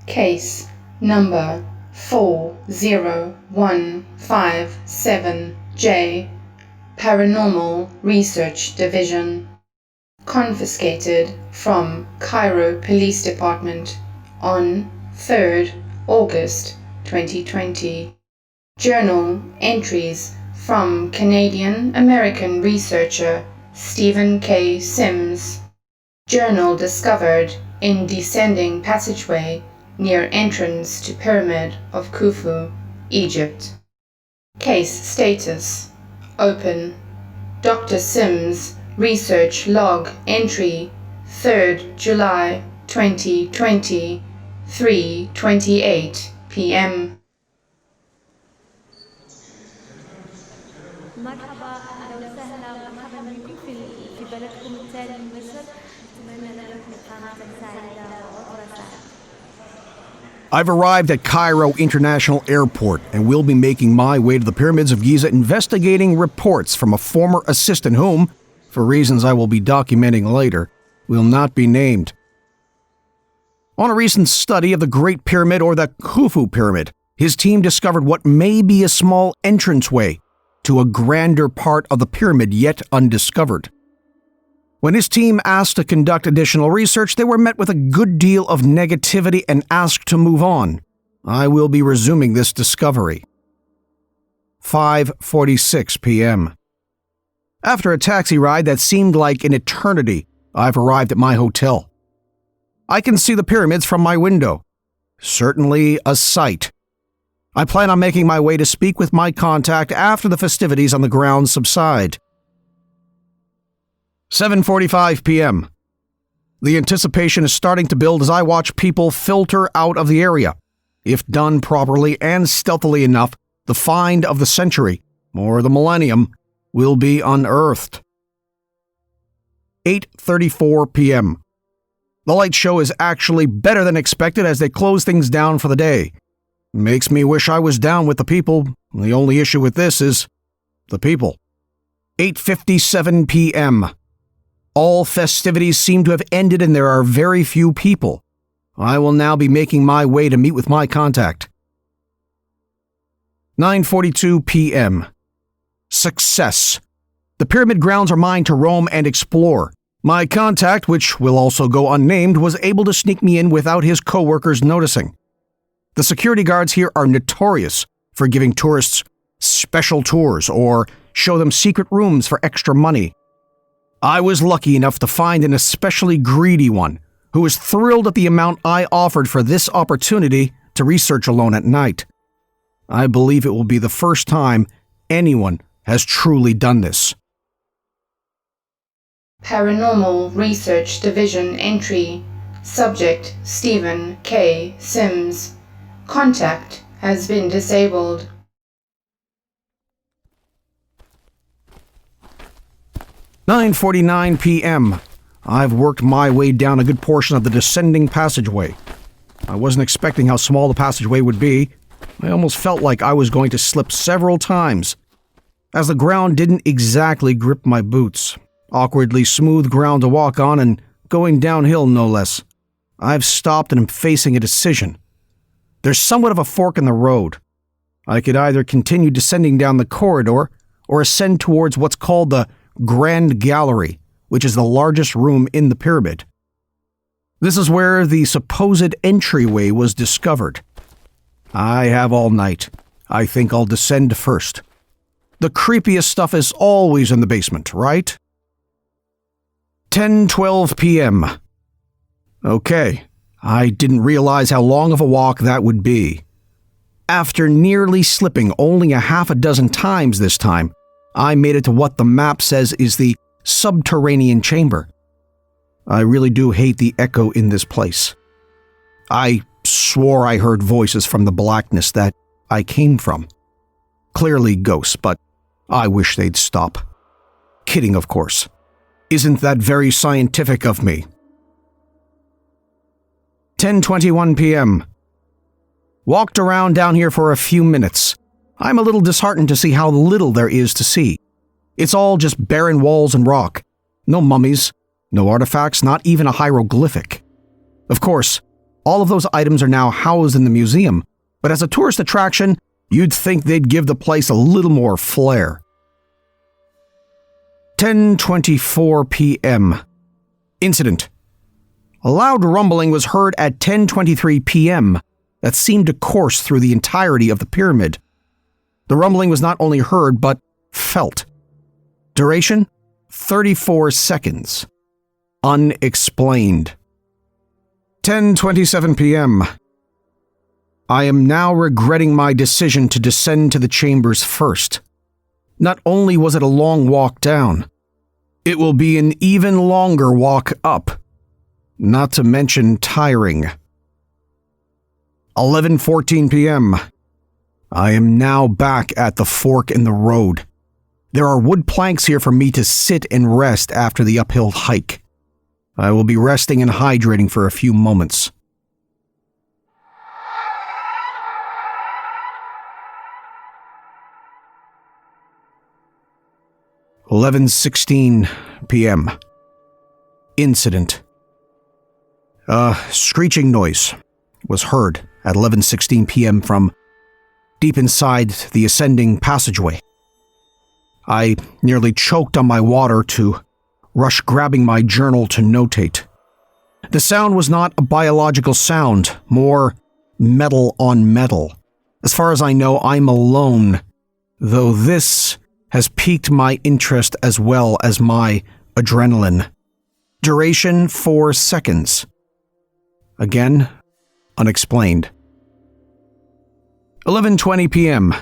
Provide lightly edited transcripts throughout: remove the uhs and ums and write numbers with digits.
Case number 40157J, Paranormal Research Division. Confiscated from Cairo Police Department on 3rd August 2020. Journal entries from Canadian-American researcher Stephen K. Sims. Journal discovered in descending passageway near entrance to Pyramid of Khufu, Egypt. Case status: open. Dr. Sims research log entry 3rd July 2020, 3:28 p.m. مرحبا، أهلا وسهلا، مرحبا بكم في بلدكم الثاني مصر. أتمنى لكم إقامة سعيدة وعطلة سعيدة. I've arrived at Cairo International Airport and will be making my way to the Pyramids of Giza, investigating reports from a former assistant whom, for reasons I will be documenting later, will not be named. On a recent study of the Great Pyramid, or the Khufu Pyramid, his team discovered what may be a small entranceway to a grander part of the pyramid yet undiscovered. When his team asked to conduct additional research, they were met with a good deal of negativity and asked to move on. I will be resuming this discovery. 5:46 p.m. After a taxi ride that seemed like an eternity, I've arrived at my hotel. I can see the pyramids from my window. Certainly a sight. I plan on making my way to speak with my contact after the festivities on the grounds subside. 7:45 p.m. The anticipation is starting to build as I watch people filter out of the area. If done properly and stealthily enough, the find of the century, or the millennium, will be unearthed. 8:34 p.m. The light show is actually better than expected as they close things down for the day. Makes me wish I was down with the people. The only issue with this is the people. 8:57 p.m. All festivities seem to have ended and there are very few people. I will now be making my way to meet with my contact. 9:42 p.m. Success. The pyramid grounds are mine to roam and explore. My contact, which will also go unnamed, was able to sneak me in without his co-workers noticing. The security guards here are notorious for giving tourists special tours or show them secret rooms for extra money. I was lucky enough to find an especially greedy one who was thrilled at the amount I offered for this opportunity to research alone at night. I believe it will be the first time anyone has truly done this. Paranormal Research Division entry. Subject Stephen K. Sims. Contact has been disabled. 9:49 p.m. I've worked my way down a good portion of the descending passageway. I wasn't expecting how small the passageway would be. I almost felt like I was going to slip several times, as the ground didn't exactly grip my boots. Awkwardly smooth ground to walk on and going downhill no less. I've stopped and am facing a decision. There's somewhat of a fork in the road. I could either continue descending down the corridor or ascend towards what's called the Grand Gallery, which is the largest room in the pyramid. This is where the supposed entryway was discovered. I have all night. I think I'll descend first. The creepiest stuff is always in the basement, right? 10:12 p.m. Okay, I didn't realize how long of a walk that would be. After nearly slipping only a half a dozen times this time, I made it to what the map says is the subterranean chamber. I really do hate the echo in this place. I swore I heard voices from the blackness that I came from. Clearly ghosts, but I wish they'd stop. Kidding, of course. Isn't that very scientific of me? 10:21 p.m. Walked around down here for a few minutes. I'm a little disheartened to see how little there is to see. It's all just barren walls and rock. No mummies, no artifacts, not even a hieroglyphic. Of course, All of those items are now housed in the museum, but as a tourist attraction, you'd think they'd give the place a little more flair. 10:24 p.m. Incident. A loud rumbling was heard at 10:23 p.m. that seemed to course through the entirety of the pyramid. The rumbling was not only heard, but felt. Duration? 34 seconds. Unexplained. 10:27 p.m. I am now regretting my decision to descend to the chambers first. Not only was it a long walk down, it will be an even longer walk up, not to mention tiring. 11:14 p.m. I am now back at the fork in the road. There are wood planks here for me to sit and rest after the uphill hike. I will be resting and hydrating for a few moments. 11:16 p.m. Incident. A screeching noise was heard at 11:16 p.m. from deep inside the ascending passageway. I nearly choked on my water to rush grabbing my journal to notate. The sound was not a biological sound, more metal on metal. As far as I know, I'm alone, though this has piqued my interest as well as my adrenaline. Duration 4 seconds. Again, unexplained. 11:20 p.m.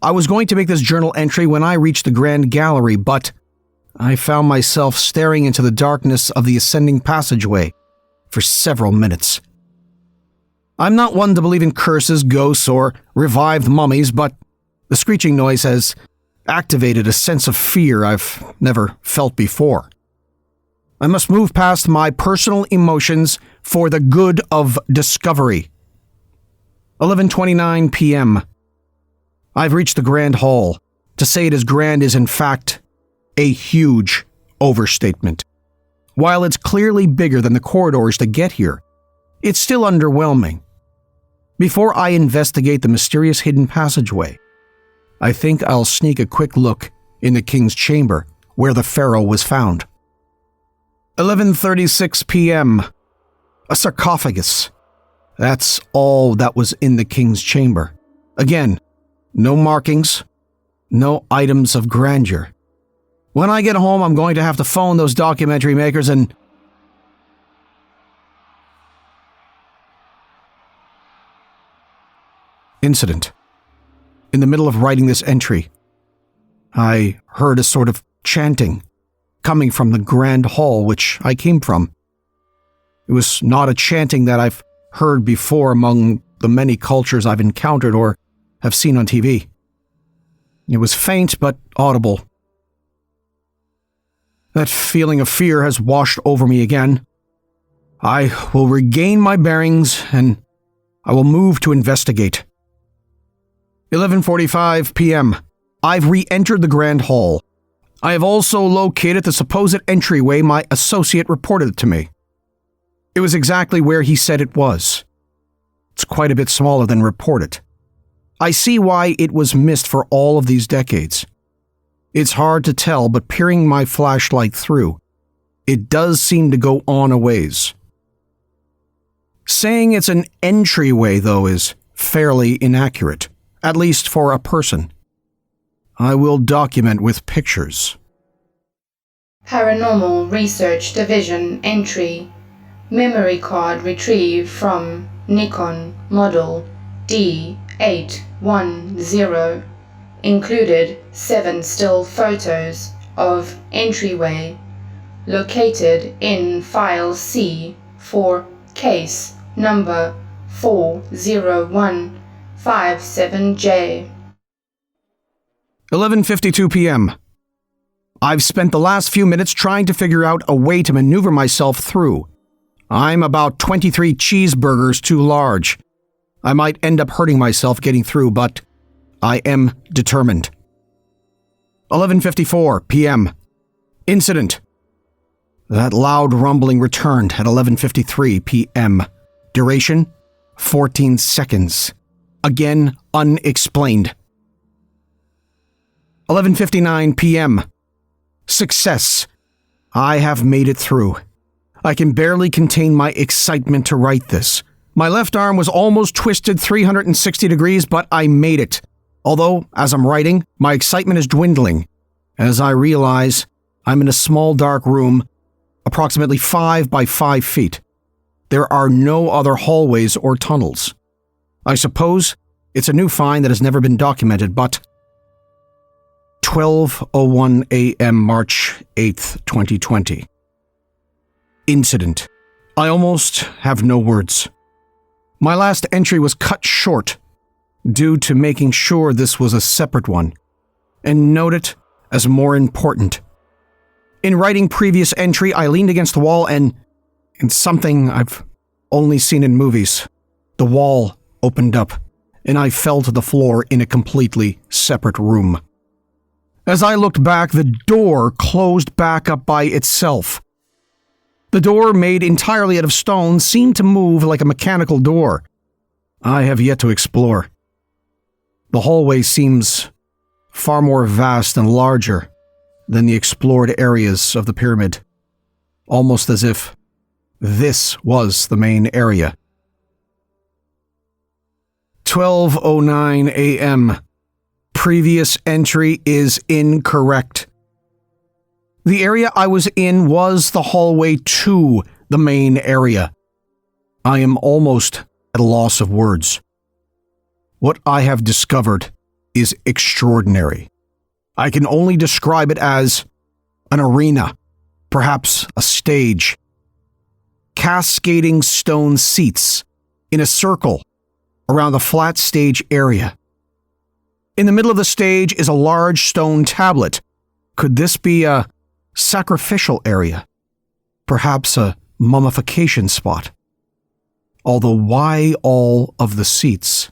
I was going to make this journal entry when I reached the Grand Gallery, but I found myself staring into the darkness of the ascending passageway for several minutes. I'm not one to believe in curses, ghosts, or revived mummies, but the screeching noise has activated a sense of fear I've never felt before. I must move past my personal emotions for the good of discovery. 11:29 p.m. I've reached the Grand Hall. To say it is grand is in fact a huge overstatement. While it's clearly bigger than the corridors to get here, it's still underwhelming. Before I investigate the mysterious hidden passageway, I think I'll sneak a quick look in the king's chamber where the pharaoh was found. 11:36 p.m. A sarcophagus. That's all that was in the king's chamber. Again, no markings, no items of grandeur. When I get home, I'm going to have to phone those documentary makers and... Incident. In the middle of writing this entry, I heard a sort of chanting coming from the Grand Hall which I came from. It was not a chanting that I've heard before among the many cultures I've encountered or have seen on TV. It was faint but audible. That feeling of fear has washed over me again. I will regain my bearings and I will move to investigate. 11:45 p.m. I've re-entered the Grand Hall. I have also located the supposed entryway my associate reported to me. It was exactly where he said it was. It's quite a bit smaller than reported. I see why it was missed for all of these decades. It's hard to tell, but peering my flashlight through, it does seem to go on a ways. Saying it's an entryway, though, is fairly inaccurate, at least for a person. I will document with pictures. Paranormal Research Division entry. Memory card retrieved from Nikon model D810. Included 7 still photos of entryway located in file C for case number 40157J. 11:52 p.m. I've spent the last few minutes trying to figure out a way to maneuver myself through. I'm about 23 cheeseburgers too large. I might end up hurting myself getting through, but I am determined. 11:54 p.m. Incident. That loud rumbling returned at 11:53 p.m. Duration, 14 seconds. Again, unexplained. 11:59 p.m. Success. I have made it through. I can barely contain my excitement to write this. My left arm was almost twisted 360 degrees, but I made it. Although, as I'm writing, my excitement is dwindling, as I realize I'm in a small dark room, approximately 5 by 5 feet. There are no other hallways or tunnels. I suppose it's a new find that has never been documented, but 12:01 a.m. March 8th, 2020. Incident. I almost have no words. My last entry was cut short due to making sure this was a separate one, and note it as more important. In writing previous entry, I leaned against the wall and something I've only seen in movies. The wall opened up, and I fell to the floor in a completely separate room. As I looked back, the door closed back up by itself. The door, made entirely out of stone, seemed to move like a mechanical door I have yet to explore. The hallway seems far more vast and larger than the explored areas of the pyramid, almost as if this was the main area. 12:09 a.m. Previous entry is incorrect. The area I was in was the hallway to the main area. I am almost at a loss of words. What I have discovered is extraordinary. I can only describe it as an arena, perhaps a stage. Cascading stone seats in a circle around the flat stage area. In the middle of the stage is a large stone tablet. Could this be a sacrificial area? Perhaps a mummification spot? Although why all of the seats?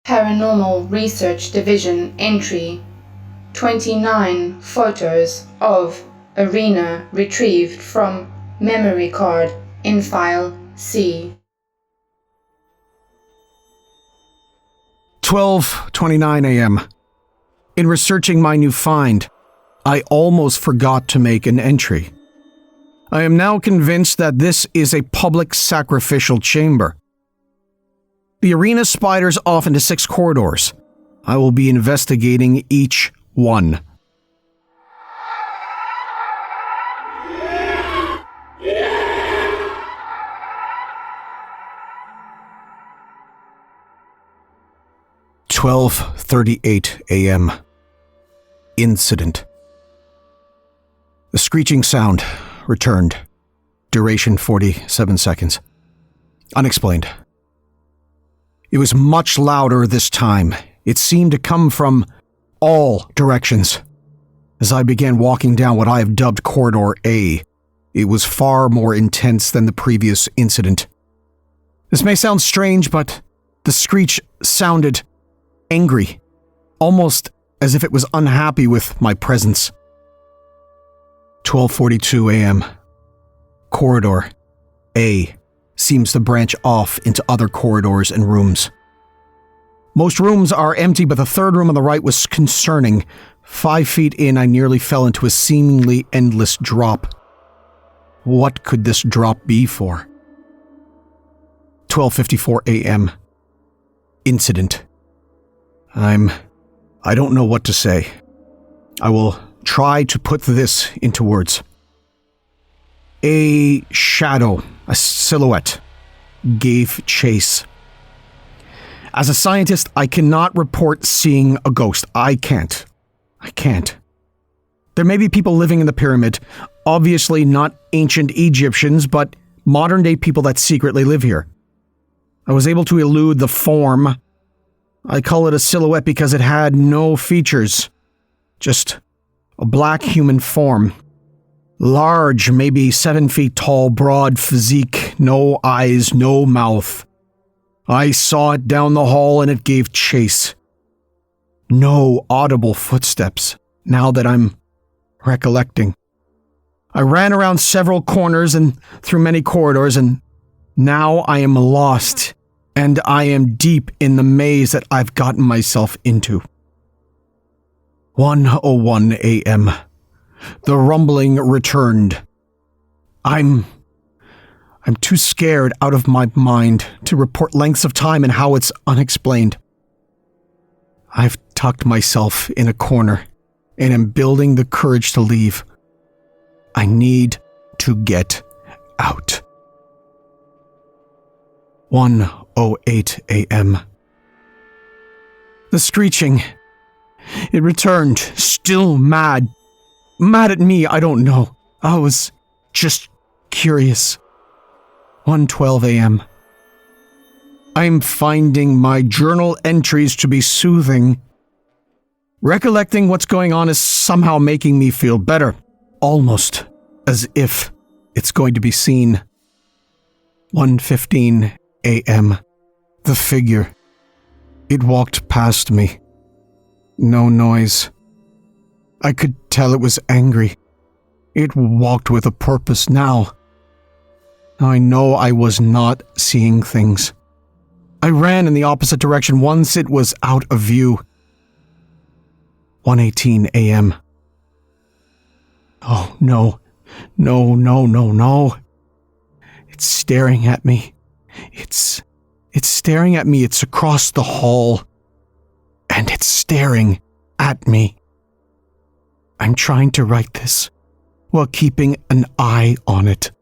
Paranormal Research Division entry. 29 photos of arena retrieved from memory card in file C. 12:29 a.m. In researching my new find, I almost forgot to make an entry. I am now convinced that this is a public sacrificial chamber. The arena spiders off into 6 corridors. I will be investigating each one. "12:38 a.m. Incident. The screeching sound returned. Duration 47 seconds. Unexplained. It was much louder this time. It seemed to come from all directions. As I began walking down what I have dubbed Corridor A, it was far more intense than the previous incident. This may sound strange, but the screech sounded angry, almost as if it was unhappy with my presence. 12:42 a.m. Corridor A seems to branch off into other corridors and rooms. Most rooms are empty, but the third room on the right was concerning. 5 feet in, I nearly fell into a seemingly endless drop. What could this drop be for? 12:54 a.m. Incident. I don't know what to say. I will try to put this into words. A shadow, a silhouette, gave chase. As a scientist, I cannot report seeing a ghost. I can't. There may be people living in the pyramid, obviously not ancient Egyptians, but modern-day people that secretly live here. I was able to elude the form. I call it a silhouette because it had no features. Just a black human form. Large, maybe 7 feet tall, broad physique, no eyes, no mouth. I saw it down the hall and it gave chase. No audible footsteps, now that I'm recollecting. I ran around several corners and through many corridors, and now I am lost, and I am deep in the maze that I've gotten myself into. 1:01 a.m. The rumbling returned. I'm too scared out of my mind to report lengths of time and how it's unexplained. I've tucked myself in a corner and am building the courage to leave. I need to get out. 1:08 a.m. The screeching. It returned, still mad. Mad at me, I don't know. I was just curious. 1:12 a.m. I'm finding my journal entries to be soothing. Recollecting what's going on is somehow making me feel better, almost as if it's going to be seen. 1:15 a.m. The figure. It walked past me. No noise. I could tell it was angry. It walked with a purpose now. I know I was not seeing things. I ran in the opposite direction once it was out of view. 1:18 a.m. Oh, no. No. It's staring at me. It's staring at me. It's across the hall. And it's staring at me. I'm trying to write this while keeping an eye on it.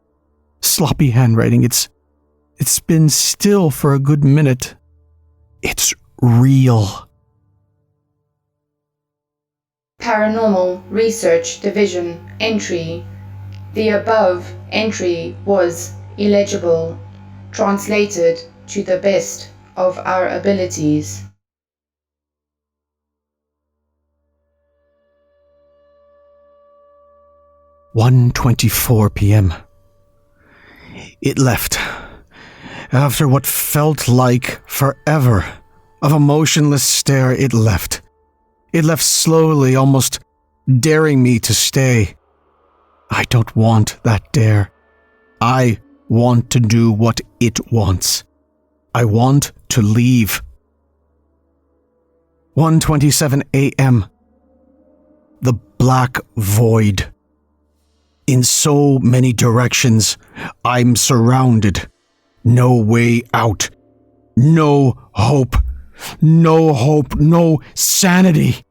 Sloppy handwriting. It's been still for a good minute. It's real. Paranormal Research Division entry. The above entry was illegible. Translated to the best of our abilities. "1:24 p.m. It left. After what felt like forever of a motionless stare, it left. It left slowly, almost daring me to stay. I don't want that dare. I want to do what it wants. I want to leave. 1:27 a.m. The black void. In so many directions, I'm surrounded. No way out. No hope. No sanity.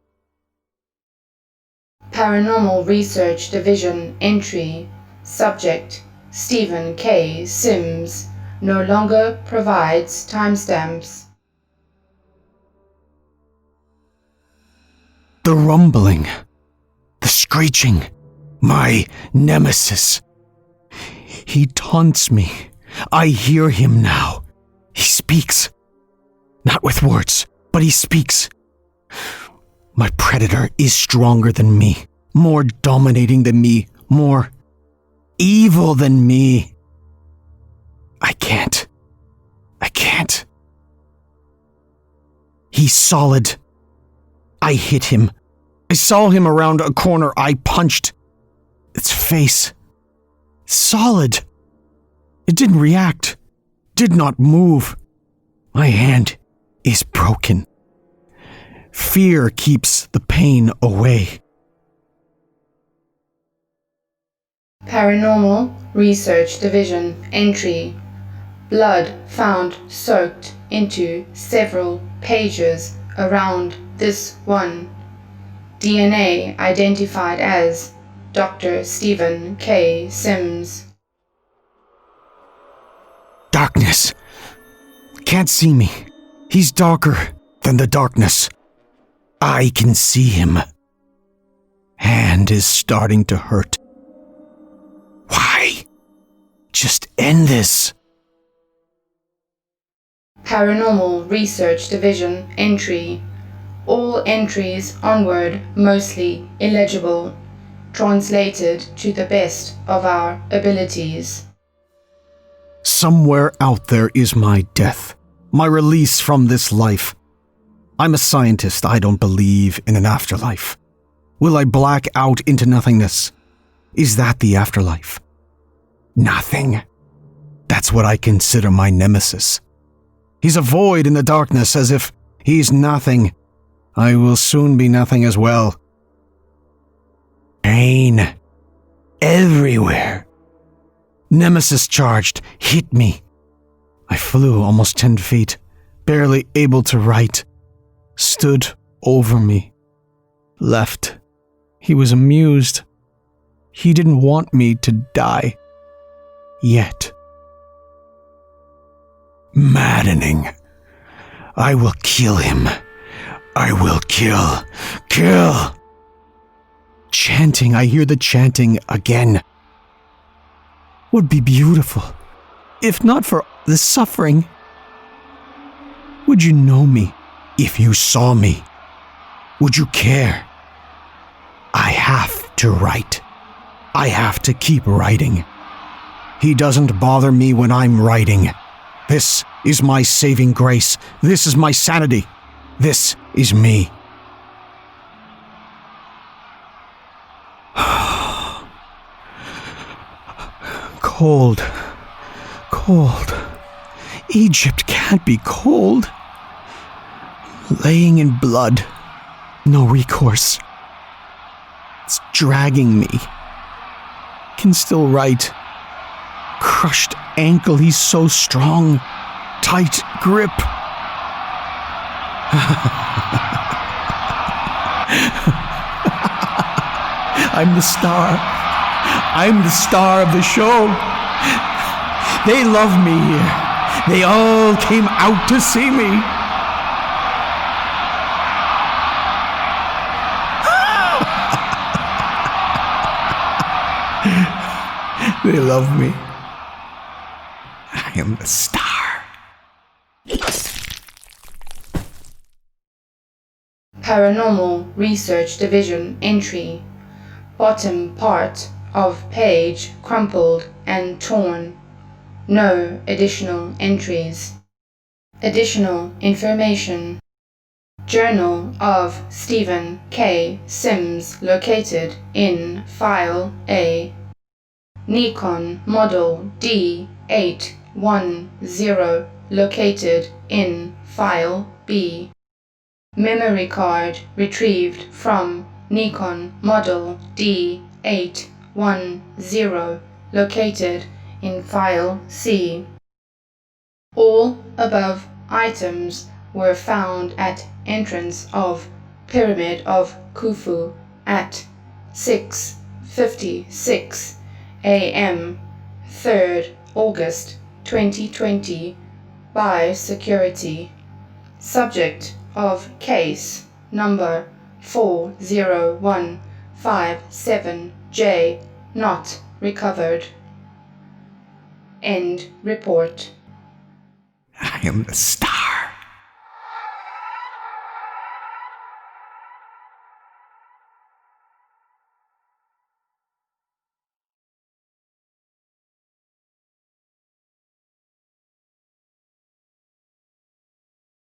Paranormal Research Division entry. Subject Stephen K. Sims no longer provides timestamps. The rumbling. The screeching. My nemesis. He taunts me. I hear him now. He speaks. Not with words, but he speaks. My predator is stronger than me, more dominating than me, more evil than me. I can't. He's solid. I hit him. I saw him around a corner. I punched. Its face. Solid. It didn't react. Did not move. My hand is broken. Fear keeps the pain away. Paranormal Research Division entry. Blood found soaked into several pages around this one. DNA identified as Dr. Stephen K. Sims. Darkness. Can't see me. He's darker than the darkness. I can see him. Hand is starting to hurt. Why? Just end this. Paranormal Research Division entry. All entries onward mostly illegible. Translated to the best of our abilities. Somewhere out there is my death, my release from this life. I'm a scientist. I don't believe in an afterlife. Will I black out into nothingness? Is that the afterlife? Nothing. That's what I consider my nemesis. He's a void in the darkness, as if he's nothing. I will soon be nothing as well. Pain. Everywhere. Nemesis charged, hit me. I flew almost 10 feet, barely able to write. Stood over me. Left. He was amused. He didn't want me to die. Yet. Maddening. I will kill him. I will kill. Kill! Chanting, I hear the chanting again. Would be beautiful, if not for the suffering. Would you know me if you saw me? Would you care? I have to write. I have to keep writing. He doesn't bother me when I'm writing. This is my saving grace. This is my sanity. This is me. Cold. Cold. Egypt can't be cold. Laying in blood. No recourse. It's dragging me. Can still write. Crushed ankle, he's so strong. Tight grip. I'm the star. I'm the star of the show. They love me here. They all came out to see me. They love me. I am the star. Paranormal Research Division entry. Bottom part of page crumpled and torn. No additional entries. Additional information. Journal of Stephen K. Sims located in File A. Nikon Model D810 located in File B. Memory card retrieved from Nikon Model D810 located in File C. All above items were found at entrance of Pyramid of Khufu at 6:56 a.m. 3rd August 2020 by security. Subject of case number 40157J not recovered. End report. I am the star.